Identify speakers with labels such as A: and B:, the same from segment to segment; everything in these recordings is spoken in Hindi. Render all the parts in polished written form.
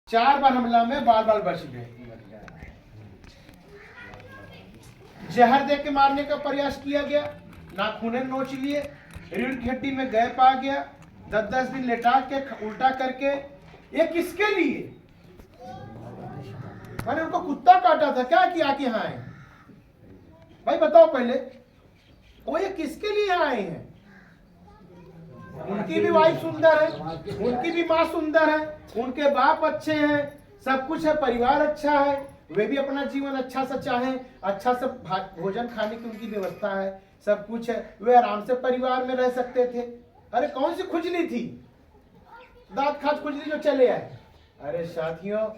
A: 4 बार हमला में बाल बाल बच गए। जहर दे के मारने का प्रयास किया गया, नाखूने नोच लिए, रीढ़ की हड्डी में गैप आ गया, 10-10 दिन लेटा के उल्टा करके। ये किसके लिए? मैंने उनको कुत्ता काटा था, क्या किया कि यहाँ आए? भाई बताओ पहले, वो ये किसके लिए आए हैं? उनकी भी वाइफ सुंदर है, उनकी भी माँ सुंदर है, उनके बाप अच्छे हैं, सब कुछ है, परिवार अच्छा है, वे भी अपना जीवन अच्छा सा चाहें, अच्छा से भोजन खाने की उनकी व्यवस्था है, सब कुछ है, वे आराम से परिवार में रह सकते थे। अरे कौन सी खुजली थी? दांत खाज खुजली जो चले आए। अरे साथियों,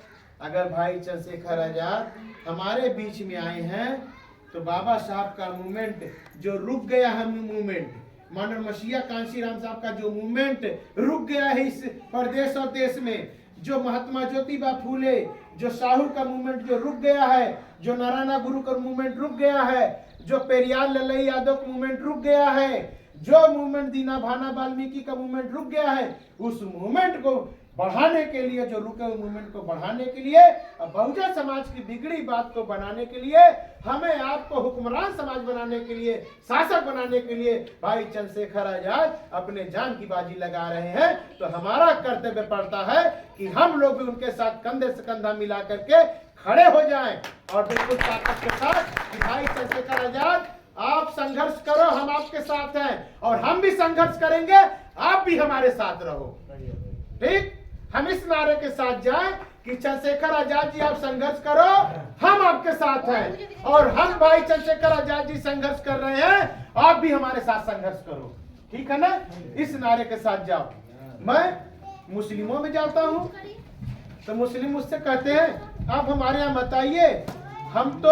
A: अगर भाई चंद्रशेखर आजाद हमारे बीच में आए हैं तो बाबा साहब का मूवमेंट जो रुक गया है, मूवमेंट मानव मसीहा कांशी राम साहब का जो मूवमेंट रुक गया है इस प्रदेश और देश में, जो महात्मा ज्योतिबा फूले, जो साहू का मूवमेंट जो रुक गया है, जो नारायण गुरु का मूवमेंट रुक गया है, जो पेरियार ललई यादव का मूवमेंट रुक गया है, जो मूवमेंट दीना भाना वाल्मीकि का मूवमेंट रुक गया है, उस मूवमेंट को बढ़ाने के लिए, जो रुके हुए मूवमेंट को बढ़ाने के लिए, बहुजन समाज की बिगड़ी बात को बनाने के लिए, हमें आपको हुक्मरान समाज बनाने के लिए, शासक बनाने के लिए भाई चंद्रशेखर आजाद अपने जान की बाजी लगा रहे हैं। तो हमारा कर्तव्य पड़ता है कि हम लोग भी उनके साथ कंधे से कंधा मिला करके खड़े हो जाएं और बिल्कुल ताकत के साथ कि भाई चंद्रशेखर आजाद आप संघर्ष करो, हम आपके साथ हैं, और हम भी संघर्ष करेंगे, आप भी हमारे साथ रहो। ठीक, हम इस नारे के साथ जाएं कि चंद्रशेखर आजाद जी आप संघर्ष करो, हम आपके साथ हैं, और हम भाई चंद्रशेखर आजाद जी संघर्ष कर रहे हैं, आप भी हमारे साथ संघर्ष करो। ठीक है ना? इस नारे के साथ जाओ। मैं मुस्लिमों में जाता हूं तो मुस्लिम मुझसे कहते हैं आप हमारे यहाँ मत आइए, हम तो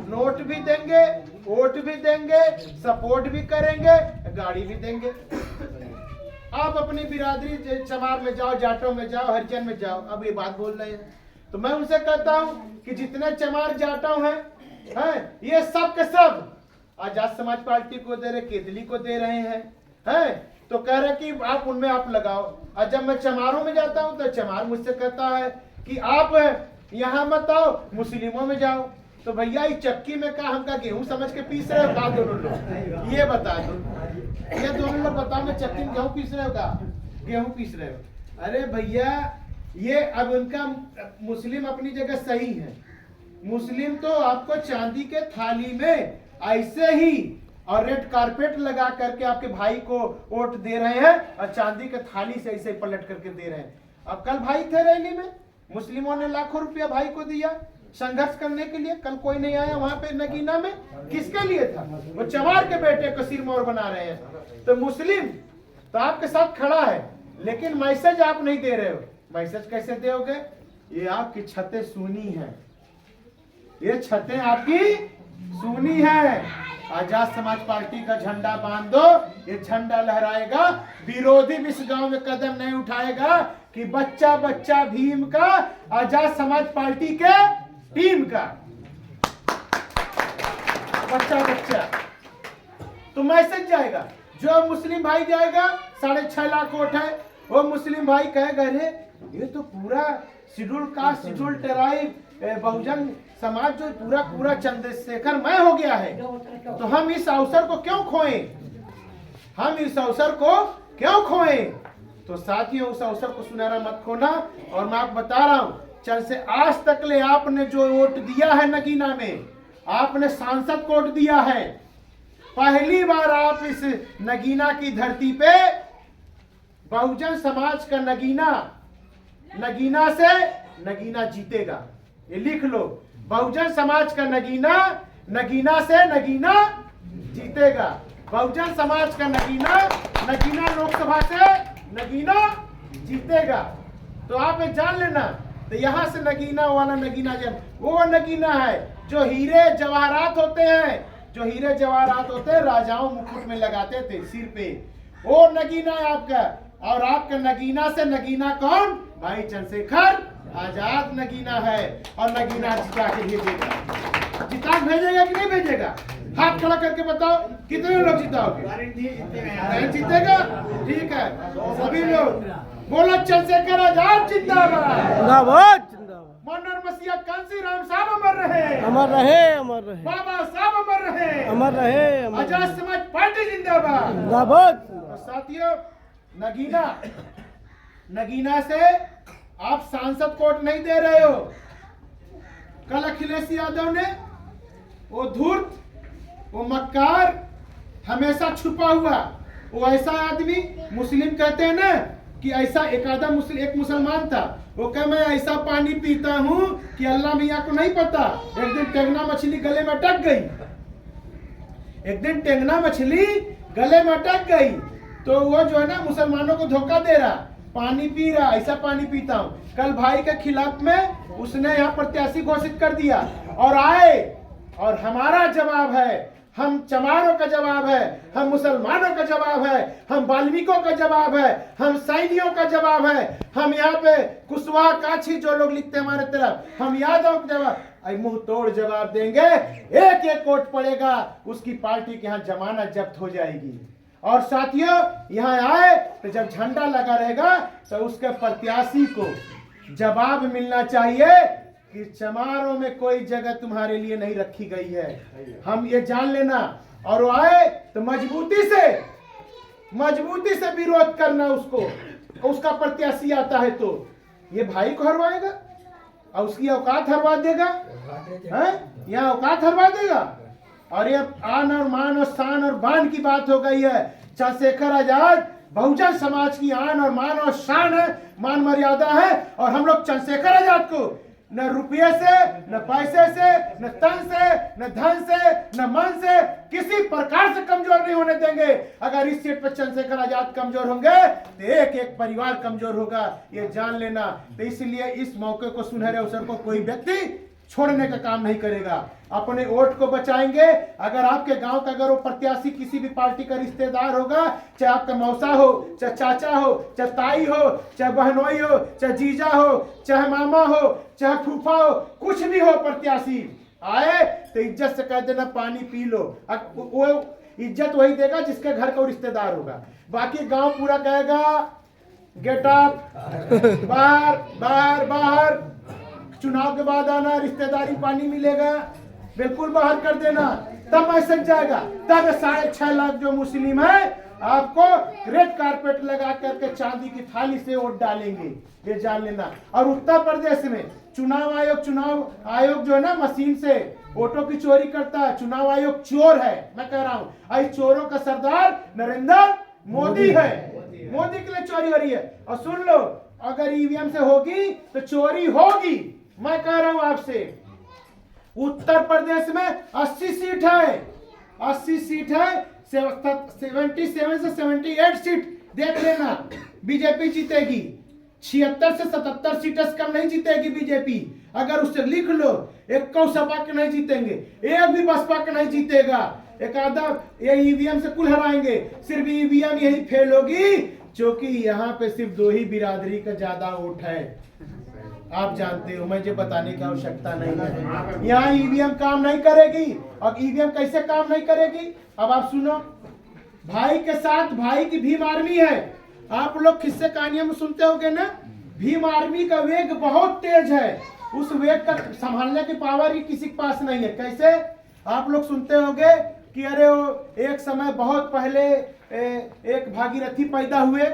A: नोट भी देंगे, वोट भी देंगे, सपोर्ट भी करेंगे, गाड़ी भी देंगे। आप अपनी बिरादरी चमार में जाओ, जाटों में जाओ, हरिजन में जाओ, अब ये बात बोल रहे हैं। तो मैं उनसे कहता हूँ कि जितने चमार जाटों हैं, ये सब के सब आजाद समाज पार्टी को दे रहे, केतली को दे रहे हैं, तो कह रहे कि आप उनमें आप लगाओ। और जब मैं चमारों में जाता हूँ तो चमार मुझसे कहता है कि आप यहाँ मत आओ, मुस्लिमों में जाओ। तो भैया इस चक्की में का हमका गेहूं समझ के पीस रहे हो का दोनों लोग? ये बता दो, ये दोनों लोग बताओ, मैं चक्की में गेहूं पीस रहे हो का गेहूं पीस रहे हो? अरे भैया, ये अब उनका मुस्लिम अपनी जगह सही है। मुस्लिम तो आपको चांदी के थाली में ऐसे ही और रेड कारपेट लगा करके आपके भाई को वोट दे रहे हैं, और चांदी के थाली से ऐसे पलट करके दे रहे हैं। अब कल भाई थे रैली में, मुस्लिमों ने लाखों रुपया भाई को दिया संघर्ष करने के लिए, कल कोई नहीं आया वहां पे नगीना में। किसके लिए था? वो चमार के बेटे को सिरमौर बना रहे हैं। तो मुस्लिम तो आपके साथ खड़ा है, लेकिन मैसेज आप नहीं दे रहे हो। मैसेज कैसे दोगे? ये आपकी छतें सूनी है, ये छतें आपकी सूनी है। आजाद समाज पार्टी का झंडा बांध दो, ये झंडा लहराएगा, विरोधी भी इस गांव में कदम नहीं उठाएगा कि बच्चा बच्चा भीम का, आजाद समाज पार्टी के टीम का बच्चा बच्चा। तो मैसेज जाएगा, जो मुस्लिम भाई जाएगा 6.5 लाख वोट है, वो मुस्लिम भाई कहेगा अरे ये तो पूरा schedule caste, schedule tribe, Bahujan Samaj जो पूरा चंद्रशेखर मैं हो गया है, तो हम इस अवसर को क्यों खोएं, हम इस अवसर को क्यों खोएं? तो साथियों, उस अवसर को सुनहरा मत खोना। और मैं आपको बता रहा हूं, चल से आज तक ले आपने जो वोट दिया है नगीना में, आपने सांसद वोट दिया है। पहली बार आप इस नगीना की धरती पे बहुजन समाज का नगीना से नगीना जीतेगा। ये लिख लो, बहुजन समाज का नगीना से नगीना जीतेगा। बहुजन समाज का नगीना लोकसभा से नगीना जीतेगा। तो आप ये जान लेना। तो यहाँ से नगीना वाला नगीना वो नगीना है जो हीरे जवाहरात होते हैं, राजाओं मुकुट में लगाते थे सिर पे, वो नगीना है आपका। और आपका नगीना से नगीना कौन? भाई चंद्रशेखर आजाद नगीना है। और नगीना जिता के भेजेगा, जिता भेजेगा कि नहीं भेजेगा? हाथ खड़ा करके बताओ, कितने लोग जिताओगे? जीतेगा? ठीक है, सभी लोग बोलो चंद्रशेखर आजाद जिंदाबाद। चौरसिया कांसी राम साहब अमर रहे,
B: अमर रहे, अमर रहे,
A: बाबा साहब अमर रहे,
B: अमर रहे, अमर
A: आजाद समाज पार्टी जिंदाबाद।
B: जिंदाबाद।
A: तो साथियों, नगीना से आप सांसद कोट नहीं दे रहे हो। कल अखिलेश यादव ने वो धूर्त, वो मक्कार, हमेशा छुपा हुआ, वो ऐसा आदमी, मुस्लिम कहते हैं ना कि ऐसा एक मुसलमान था, वो कहे मैं ऐसा पानी पीता हूँ कि अल्लाह मियाँ को नहीं पता। एक दिन टेंगना मछली गले में अटक गई, तो वो जो है ना मुसलमानों को धोखा दे रहा, पानी पी रहा, ऐसा पानी पीता हूँ। कल भाई के खिलाफ में उसने यहाँ प्रत्याशी घोषित कर दिया और आए, और हमारा जवाब है, हम चमारों का जवाब है, हम मुसलमानों का जवाब है, हम वाल्मीकियों का जवाब है, हम सैनियों का जवाब है, हम यहाँ पे कुशवाहा काछी जो लोग लिखते हैं हमारे तरफ, हम यादव का जवाब, मुंह तोड़ जवाब देंगे। एक एक वोट पड़ेगा, उसकी पार्टी के यहाँ जमानत जब्त हो जाएगी। और साथियों, यहाँ आए तो जब झंडा लगा रहेगा तो उसके प्रत्याशी को जवाब मिलना चाहिए कि चमारों में कोई जगह तुम्हारे लिए नहीं रखी गई है, हम ये जान लेना। और वो आए तो मजबूती से विरोध करना उसको, उसका प्रत्याशी आता है तो ये भाई को हरवाएगा और उसकी औकात हरवा देगा, यहाँ औकात हरवा देगा। और ये आन और मान और शान और बान की बात हो गई है। चंद्रशेखर आजाद बहुजन समाज की आन और मान और शान है, मान मर्यादा है, और हम लोग चंद्रशेखर आजाद को न रुपये से, न पैसे से, न तन से, न धन से, न मन से किसी प्रकार से कमजोर नहीं होने देंगे। अगर इस सीट पर चंद्रशेखर आजाद कमजोर होंगे तो एक एक परिवार कमजोर होगा, ये जान लेना। तो इसलिए इस मौके को, सुनहरे अवसर को कोई व्यक्ति छोड़ने का काम नहीं करेगा, अपने वोट को बचाएंगे। अगर आपके गांव का अगर वो प्रत्याशी किसी भी पार्टी का रिश्तेदार होगा, चाहे आपका मौसा हो, चाहे चाचा हो, चाहे ताई हो, चाहे बहनोई हो, चाहे जीजा हो, चाहे मामा हो, चाहे फूफा हो, कुछ भी हो, प्रत्याशी आए तो इज्जत से कह देना पानी पी लो। वो इज्जत वही देगा जिसके घर का रिश्तेदार होगा। बाकी गांव पूरा कहेगा गेट अप, बाहर, चुनाव के बाद आना, रिश्तेदारी पानी मिलेगा, बिल्कुल बाहर कर देना, तब मैसेज जाएगा। तब 6.5 लाख जो मुस्लिम है आपको रेड कारपेट लगा करके चांदी की थाली से वोट डालेंगे, ये जान लेना। और उत्तर प्रदेश में चुनाव आयोग जो है ना, मशीन से वोटों की चोरी करता है। चुनाव आयोग चोर है, मैं कह रहा हूँ। आई चोरों का सरदार नरेंद्र मोदी है, मोदी के लिए चोरी हो रही है। और सुन लो, अगर ईवीएम से होगी तो चोरी होगी, मैं कह रहा हूं आपसे। उत्तर प्रदेश में 80 सीट है, 80 सीट है, 77 से 78 सीट देख लेना बीजेपी जीतेगी। 76 से 77 सीटें कम नहीं जीतेगी बीजेपी। अगर उससे लिख लो, एक कौ सपा के नहीं जीतेंगे, एक भी बसपा के नहीं जीतेगा। एक आधा ये ईवीएम से कुल हराएंगे, सिर्फ ईवीएम यही फेल होगी क्योंकि यहाँ पे सिर्फ 2 ही बिरादरी का ज्यादा वोट है। आप जानते हो, मुझे बताने की आवश्यकता नहीं है। यहाँ ईवीएम काम नहीं करेगी। और ईवीएम कैसे काम नहीं करेगी, अब आप सुनो। भाई के साथ भाई की भीम आर्मी है। आप लोग किस्से कहानियों में सुनते होंगे ना, भीम आर्मी का वेग बहुत तेज है, उस वेग का संभालने की पावर ही किसी के पास नहीं है। कैसे, आप लोग सुनते होंगे कि अरे वो एक समय बहुत पहले एक भागीरथी पैदा हुए।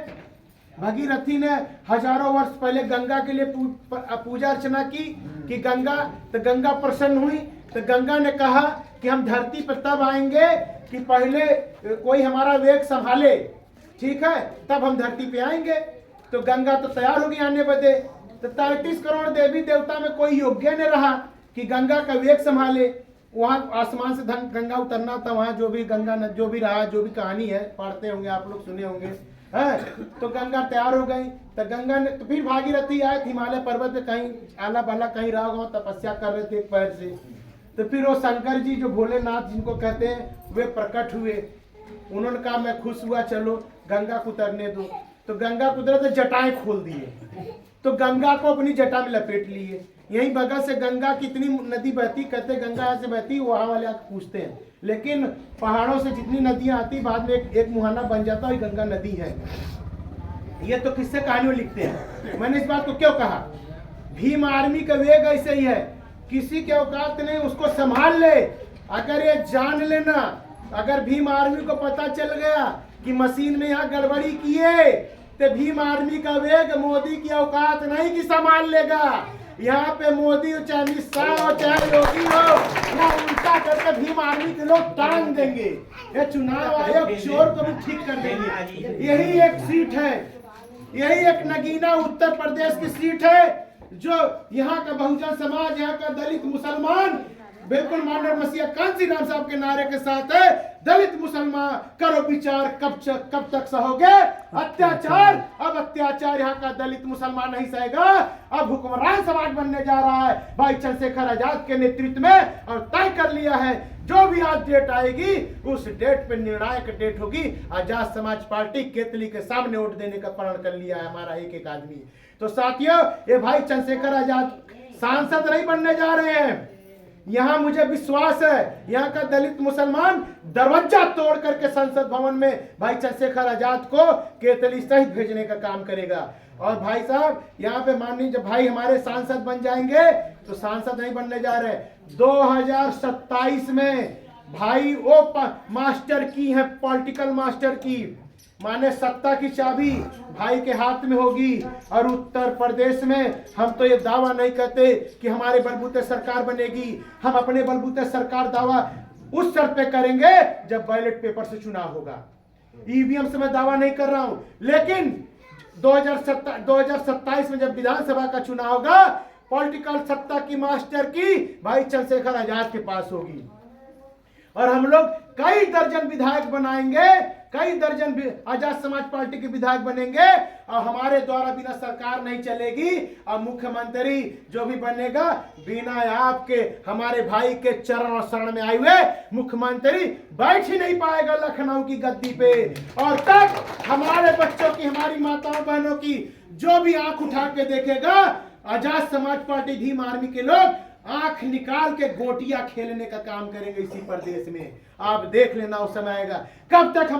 A: भागीरथी ने हजारों वर्ष पहले गंगा के लिए पूजा अर्चना की कि गंगा प्रसन्न हुई। तो गंगा ने कहा कि हम धरती पर तब आएंगे कि पहले कोई हमारा वेग संभाले, ठीक है, तब हम धरती पे आएंगे। तो गंगा तो तैयार होगी आने बदे। तो 33 करोड़ देवी देवता में कोई योग्य नहीं रहा कि गंगा का वेग संभाले। वहाँ आसमान से गंगा उतरना था, वहाँ जो भी गंगा जो भी रहा, जो भी कहानी है पढ़ते होंगे आप लोग, सुने होंगे, है। तो गंगा तैयार हो गई। तो गंगा ने, तो फिर भागीरथी आए, हिमालय पर्वत पे कहीं आला बला कहीं रहा होगा, तपस्या कर रहे थे एक पैर से। तो फिर वो शंकर जी जो भोलेनाथ जिनको कहते हैं, वे प्रकट हुए। उन्होंने कहा मैं खुश हुआ, चलो गंगा को उतरने दो। तो गंगा को उतरे तो जटाएं खोल दिए, तो गंगा को अपनी जटा में लपेट लिए। यही बगल से गंगा कितनी नदी बहती, कहते गंगा यहाँ से बहती, वहाँ वाले आके पूछते हैं। लेकिन पहाड़ों से जितनी नदियां आती, बाद में एक मुहाना बन जाता है, गंगा नदी है। ये तो किससे कहानियों लिखते हैं। मैंने इस बात को क्यों कहा, भीम आर्मी का वेग ऐसे ही है, किसी के औकात नहीं, उसको संभाल ले। अगर ये जान लेना, अगर भीम आर्मी को पता चल गया कि मशीन में यहाँ गड़बड़ी की है, तो भीम आर्मी का वेग मोदी की औकात नहीं कि संभाल लेगा। यहाँ पे मोदी हो चाहे अमित शाह हो चाहे योगी हो, वो उल्टा करके भीम आर्मी के लोग टांग देंगे। ये चुनाव आयोग चोर को भी ठीक कर देंगे। यही एक सीट है, यही एक नगीना उत्तर प्रदेश की सीट है, जो यहाँ का बहुजन समाज, यहाँ का दलित मुसलमान बिल्कुल माननीय मसीहा कांसी राम साहब के नारे के साथ है, दलित मुसलमान करो विचार कब तक सहोगे अत्याचार। अब अत्याचार यहाँ का दलित मुसलमान नहीं सहेगा। अब हुक्मरान समाज बनने जा रहा है भाई चंद्रशेखर आजाद के नेतृत्व में, और तय कर लिया है जो भी आज डेट आएगी उस डेट पे निर्णायक डेट होगी। आजाद समाज पार्टी केतली के सामने वोट देने का प्रण कर लिया है हमारा एक एक आदमी। तो साथियों, ये भाई चंद्रशेखर आजाद सांसद नहीं बनने जा रहे हैं। यहाँ मुझे विश्वास है यहाँ का दलित मुसलमान दरवाजा तोड़ करके संसद भवन में भाई चंद्रशेखर आजाद को केतली सहित भेजने का काम करेगा। और भाई साहब, यहाँ पे मान लीजिए भाई हमारे सांसद बन जाएंगे, तो सांसद नहीं बनने जा रहे, 2027 में भाई वो मास्टर की है, पॉलिटिकल मास्टर की, माने सत्ता की चाबी भाई के हाथ में होगी। और उत्तर प्रदेश में हम तो ये दावा नहीं करते कि हमारे बलबूते सरकार बनेगी, हम अपने बलबूते सरकार दावा उस शर्त पे करेंगे जब बैलेट पेपर से चुनाव होगा। ईवीएम से मैं दावा नहीं कर रहा हूं, लेकिन 2027 में जब विधानसभा का चुनाव होगा, पॉलिटिकल सत्ता की मास्टर की भाई चंद्रशेखर आजाद के पास होगी। और हम लोग कई दर्जन विधायक बनाएंगे, कई दर्जन आजाद समाज पार्टी के विधायक बनेंगे, और हमारे द्वारा बिना सरकार नहीं चलेगी। और मुख्यमंत्री जो भी बनेगा बिना आपके हमारे भाई के चरण और शरण में आए हुए मुख्यमंत्री बैठ ही नहीं पाएगा लखनऊ की गद्दी पे। और तब हमारे बच्चों की, हमारी माताओं बहनों की जो भी आंख उठा के देखेगा, आजाद समाज पार्टी भीम आर्मी के लोग आंख निकाल के गोटियां खेलने का काम करेंगे इसी प्रदेश में। आप देख लेना, उस समय आएगा। कब तक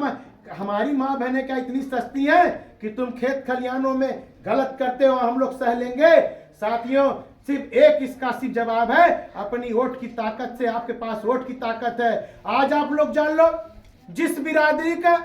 A: हमारी माँ बहनें क्या इतनी सस्ती है कि तुम खेत खलियानों में गलत करते हो हम लोग सह लेंगे? साथियों, सिर्फ एक इसका सिर्फ जवाब है, अपनी वोट की ताकत से। आपके पास वोट की ताकत है। आज आप लोग जान लो, जिस बिरादरी का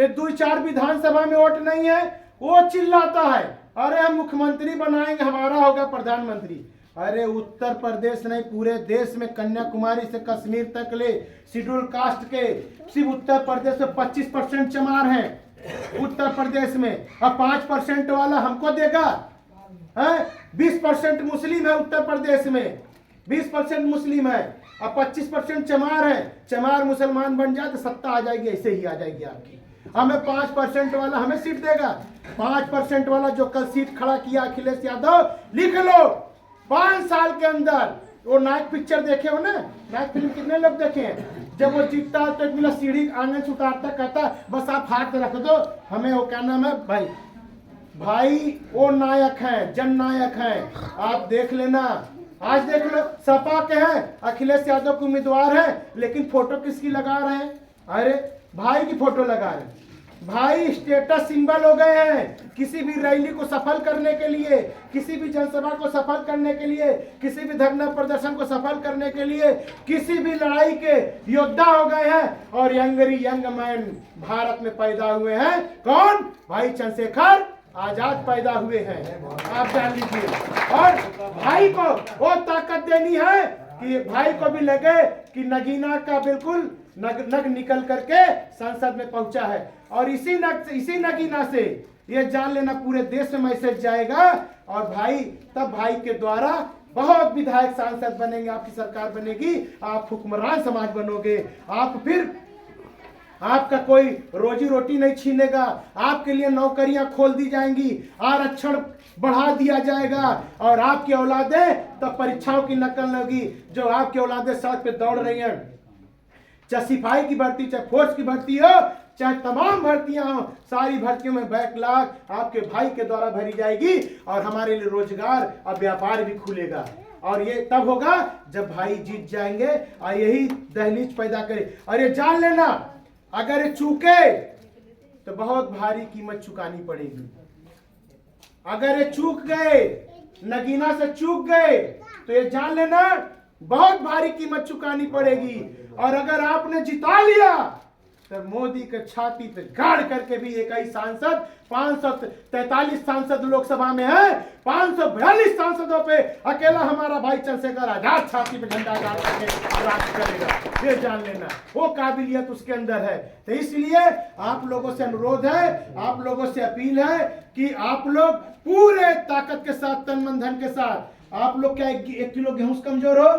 A: 2-4 विधानसभा में वोट नहीं है, वो चिल्लाता है अरे हम मुख्यमंत्री बनाएंगे, हमारा होगा प्रधानमंत्री। अरे उत्तर प्रदेश नहीं, पूरे देश में कन्याकुमारी से कश्मीर तक ले शेड्यूल कास्ट के सिर्फ उत्तर प्रदेश में 25% चमार हैं उत्तर प्रदेश में। अब 5% वाला हमको देगा, 20% मुस्लिम है उत्तर प्रदेश में, 20% मुस्लिम है, अब 25% चमार है। चमार मुसलमान बन जाए तो सत्ता आ जाएगी, ऐसे ही आ जाएगी आपकी। हमें 5% वाला हमें सीट देगा। 5% वाला जो कल सीट खड़ा किया अखिलेश यादव, लिख लो 5 साल के अंदर। वो नायक पिक्चर देखे हो ना, नायक फिल्म कितने लोग देखे हैं? जब वो जीतता तो एक मिला सीढ़ी आंगन से उतारता, कहता बस आप हाथ रख दो हमें, वो क्या नाम है भाई वो नायक है, जन नायक है। आप देख लेना, आज देख लो सपा के हैं, अखिलेश यादव के उम्मीदवार है, लेकिन फोटो किसकी लगा रहे हैं? अरे भाई की फोटो लगा रहे हैं। भाई स्टेटस सिंबल हो गए हैं। किसी भी रैली को सफल करने के लिए, किसी भी जनसभा को सफल करने के लिए, किसी भी धरना प्रदर्शन को सफल करने के लिए, किसी भी लड़ाई के योद्धा हो गए हैं। और यंग मैन भारत में पैदा हुए हैं। कौन? भाई चंद्रशेखर आजाद पैदा हुए हैं, आप जान लीजिए। और भाई को वो ताकत देनी है कि भाई को भी लगे कि नगीना का बिल्कुल नग निकल करके संसद में पहुंचा है। और इसी नगीना से ये जान लेना पूरे देश में मैसेज जाएगा। और भाई तब भाई के द्वारा बहुत विधायक सांसद बनेंगे, आपकी सरकार बनेगी, आप हुक्मरान समाज बनोगे। आप फिर आपका कोई रोजी रोटी नहीं छीनेगा, आपके लिए नौकरियां खोल दी जाएंगी, आरक्षण बढ़ा दिया जाएगा। और आपकी औलादें तब परीक्षाओं की नकल होगी। जो आपकी औलादें सड़क पे दौड़ रही हैं, चाहे सिपाही की भर्ती, चाहे फोर्स की भर्ती हो, चाहे तमाम भर्तियां हो, सारी भर्तियों में बैकलॉग आपके भाई के द्वारा भरी जाएगी। और हमारे लिए रोजगार और व्यापार भी खुलेगा। और ये तब होगा जब भाई जीत जाएंगे, और यही दहलीज पैदा करे। और ये जान लेना, अगर ये चूके तो बहुत भारी कीमत चुकानी पड़ेगी। अगर ये चूक गए नगीना से चूक गए तो ये जान लेना बहुत भारी कीमत चुकानी पड़ेगी। और अगर आपने जिता लिया तो मोदी के छाती पे गाड़ करके भी एक ही सांसद 543 सांसद लोकसभा में है, 542 सांसदों पे अकेला हमारा भाई चंद्रशेखर आजाद छाती पे झंडा गाड़ करके राज करेगा। ये जान लेना वो काबिलियत उसके अंदर है। तो इसलिए आप लोगों से अनुरोध है, आप लोगों से अपील है कि आप लोग पूरे ताकत के साथ, तन मन धन के साथ, आप लोग क्या 1 किलो गेहूं से कमजोर हो?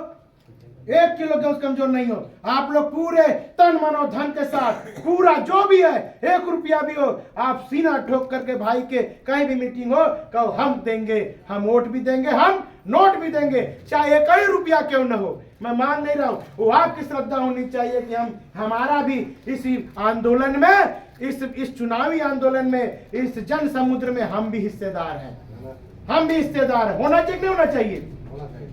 A: 1 किलो गेहूं कमजोर नहीं हो। आप लोग पूरे तन मन और धन के साथ पूरा जो भी है, 1 रुपया भी हो, आप सीना ठोक करके भाई के कहीं भी मीटिंग हो कहो हम देंगे, हम वोट भी देंगे, हम नोट भी देंगे, चाहे 1 ही रुपया क्यों न हो। मैं मान नहीं रहा हूं, वो आपकी श्रद्धा होनी चाहिए कि हमारा भी इसी आंदोलन में, इस चुनावी आंदोलन में, इस जन समुद्र में हम भी हिस्सेदार हैं। हम भी हिस्सेदार हैं। होना चाहिए, नहीं होना चाहिए?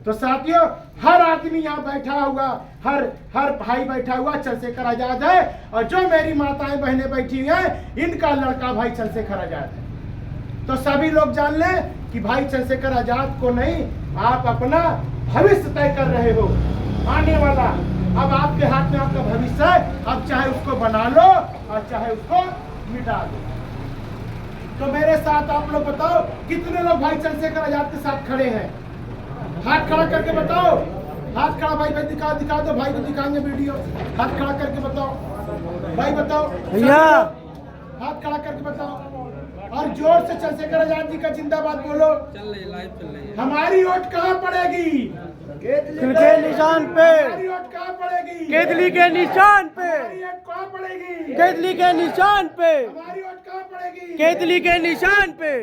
A: तो साथियों, हर आदमी यहाँ बैठा हुआ, हर भाई बैठा हुआ चंद्रशेखर आजाद है, और जो मेरी माताएं बहनें बैठी हैं इनका लड़का भाई चंद्रशेखर आजाद है। तो सभी लोग जान लें कि भाई चंद्रशेखर आजाद को नहीं, आप अपना भविष्य तय कर रहे हो आने वाला। अब आपके हाथ में आपका भविष्य है, अब चाहे उसको बना लो और चाहे उसको मिटा दो। तो मेरे साथ आप लोग बताओ कितने लोग भाई चंद्रशेखर आजाद के साथ खड़े हैं? हाथ खड़ा करके बताओ। हाथ खड़ा भाई दिखा दो, भाई को दिखाएंगे वीडियो। हाथ खड़ा करके बताओ भाई, बताओ
B: भैया,
A: हाथ खड़ा करके बताओ और जोर से चंद्रशेखर आजाद जी का जिंदाबाद बोलो।
C: चल रही है, लाइव चल रही है।
A: हमारी वोट कहाँ पड़ेगी?
B: केतली के निशान पे,
A: हमारी वोट कहाँ पड़ेगी?
B: केतली के निशान पे,
A: हमारी वोट कहाँ पड़ेगी?
B: केतली के निशान पे,
A: हमारी वोट कहाँ पड़ेगी?
B: केतली के निशान पे।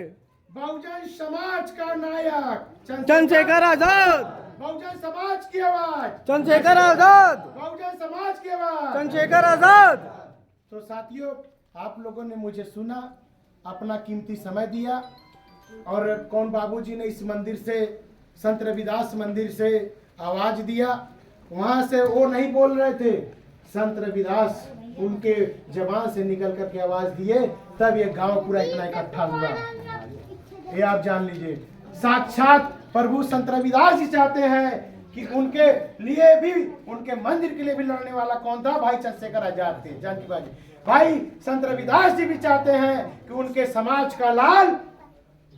A: बहुजन समाज का नायक
B: चंद्रशेखर आजाद,
A: बहुजन समाज की आवाज,
B: चंद्रशेखर आजाद,
A: बहुजन समाज की आवाज,
B: चंद्रशेखर आजाद।
A: तो साथियों, आप लोगों ने मुझे सुना, अपना कीमती समय दिया, और कौन बाबूजी ने इस मंदिर से, संत रविदास मंदिर से आवाज दिया। वहां से वो नहीं बोल रहे थे, संत रविदास उनके जबान से निकल करके आवाज दिए, तब ये गांव पूरा इतना इकट्ठा हुआ। ये आप जान लीजिए, साक्षात प्रभु संत रविदास जी चाहते हैं कि उनके लिए भी, उनके मंदिर के लिए भी लड़ने वाला कौन था? भाई चंद्रशेखर आजाद थे। जानकी बाजी, भाई संत रविदास जी भी चाहते हैं कि उनके समाज का लाल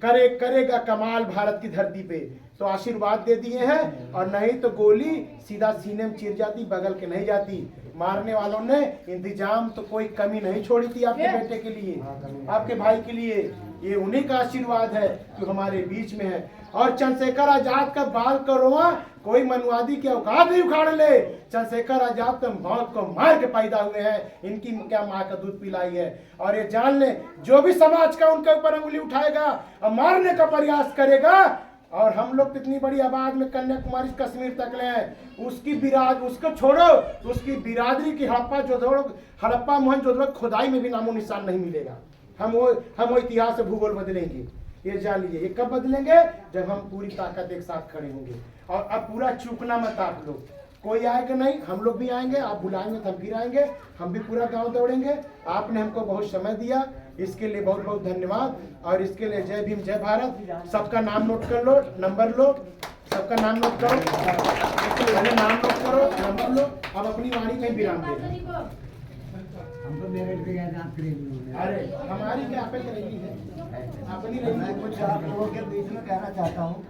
A: करेगा कमाल भारत की धरती पे। तो आशीर्वाद दे दिए हैं, और नहीं तो गोली सीधा सीने में चिर जाती, बगल के नहीं जाती। मारने वालों ने इंतजाम तो कोई कमी नहीं छोड़ी थी आपके बेटे के लिए, आपके भाई के लिए। ये उन्हीं का आशीर्वाद है जो हमारे बीच में है। और चंद्रशेखर आजाद का बाल का रोआ कोई मनुवादी के औकात नहीं उखाड़ ले। चंद्रशेखर आजाद तो मौत को मार के पैदा हुए हैं, इनकी क्या माँ का दूध पिलाई है। और ये जान ले, जो भी समाज का उनके ऊपर अंगुली उठाएगा और मारने का प्रयास करेगा, और हम लोग कितनी बड़ी आबाद में कन्याकुमारी से कश्मीर तक ले हैं, उसको छोड़ो, उसकी बिरादरी की हड़प्पा मोहनजोदड़ो खुदाई में भी नामो निशान नहीं मिलेगा। हम वो इतिहास भूगोल बदलेंगे, ये जान लीजिए। ये कब बदलेंगे? जब हम पूरी ताकत एक साथ खड़े होंगे। और अब पूरा चूकना मत आप लोग, कोई आएगा नहीं, हम लोग भी आएंगे, आप बुलाएंगे तो हम भी आएंगे, हम भी पूरा गांव दौड़ेंगे। आपने हमको बहुत समय दिया, इसके लिए बहुत बहुत धन्यवाद। और इसके लिए जय भीम, जय भारत। सबका नाम नोट कर लो, नंबर लो, सबका नाम नोट करो, पहले नाम नोट करो, नंबर लो। अब अपनी वाणी कहीं विराम दे। अरे हमारी क्या पे रही है अपनी रही।
D: मैं कुछ आप लोगों के बीच में कहना चाहता हूँ,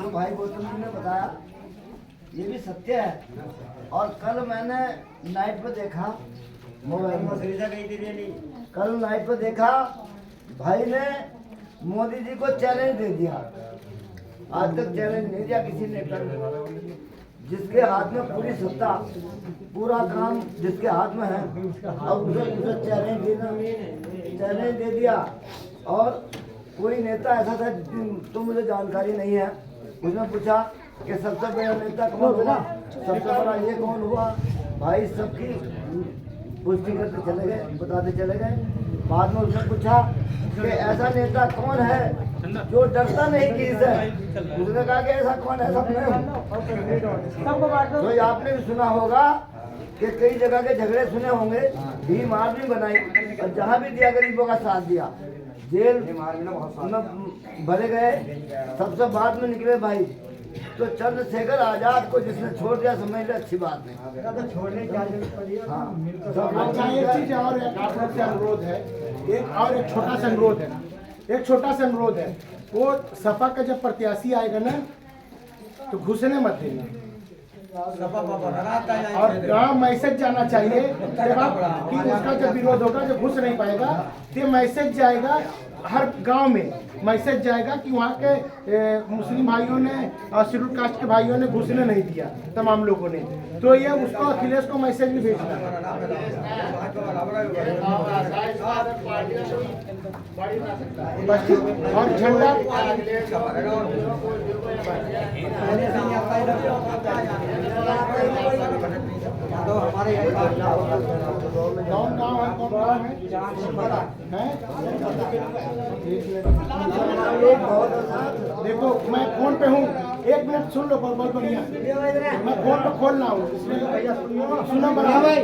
D: जो भाई गौतम जी ने बताया ये भी सत्य है। और कल मैंने नाइट पर देखा, मोबाइल में कल नाइट पर देखा, भाई ने मोदी जी को चैलेंज दे दिया। आज तक चैलेंज नहीं दिया किसी नेता ने। जिसके हाथ में पूरी सत्ता, पूरा काम जिसके हाथ में है, और उसे चैलेंज दे दिया। और कोई नेता ऐसा था तो मुझे जानकारी नहीं है, उसने पूछा कि सबसे बड़ा नेता कौन हुआ, सबसे बड़ा ये कौन हुआ। भाई सबकी पुष्टि करके चले गए, बताते चले गए। बाद में उसने पूछा कि ऐसा नेता कौन है जो डरता नहीं किसी से। उसने कहा कि ऐसा कौन है, सब तो आपने भी सुना होगा कि कई जगह के झगड़े सुने होंगे, भीम आर्मी बनाई और जहाँ भी दिया गरीबों का साथ दिया। जेल में भरे गए, सबसे बाद में निकले भाई। तो चंद्रशेखर आजाद को जिसने छोड़ दिया समझ ले अच्छी बात नहीं।
A: अच्छा एक चीज और आप लोग से अनुरोध है, एक छोटा सा अनुरोध है, एक छोटा सा अनुरोध है। वो सपा का जब प्रत्याशी आएगा ना तो घुसने मत देना, और गाँव मैसेज जाना चाहिए कि उसका जब विरोध होगा, जब घुस नहीं पाएगा तो मैसेज जाएगा हर गांव में, मैसेज जाएगा कि वहाँ के मुस्लिम भाइयों ने और शेड्यूल कास्ट के भाइयों ने घुसने नहीं दिया, तमाम लोगों ने। तो ये उसको अखिलेश को मैसेज भी भेजना है। बस ठीक। और झंडा कौन गाँव है, कौन गाँव है? देखो मैं फोन पे हूँ, एक मिनट सुन लो, बहुत बढ़िया। मैं फोन पे खोल रहा हूँ, इसलिए सुनो बड़ा भाई।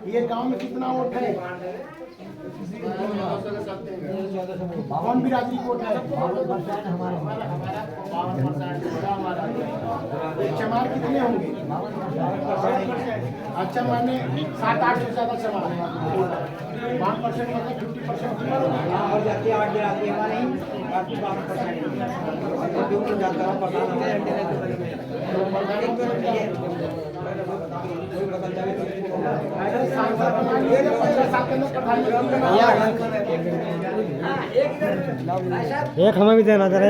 A: ये गांव में कितना वोट है? कौन बिरादरी वोट है? चमार कितने होंगे? अच्छा माने 7-8 से ज्यादा चमार, 5% मतलब 50%
B: एक हमें भी देना जरा।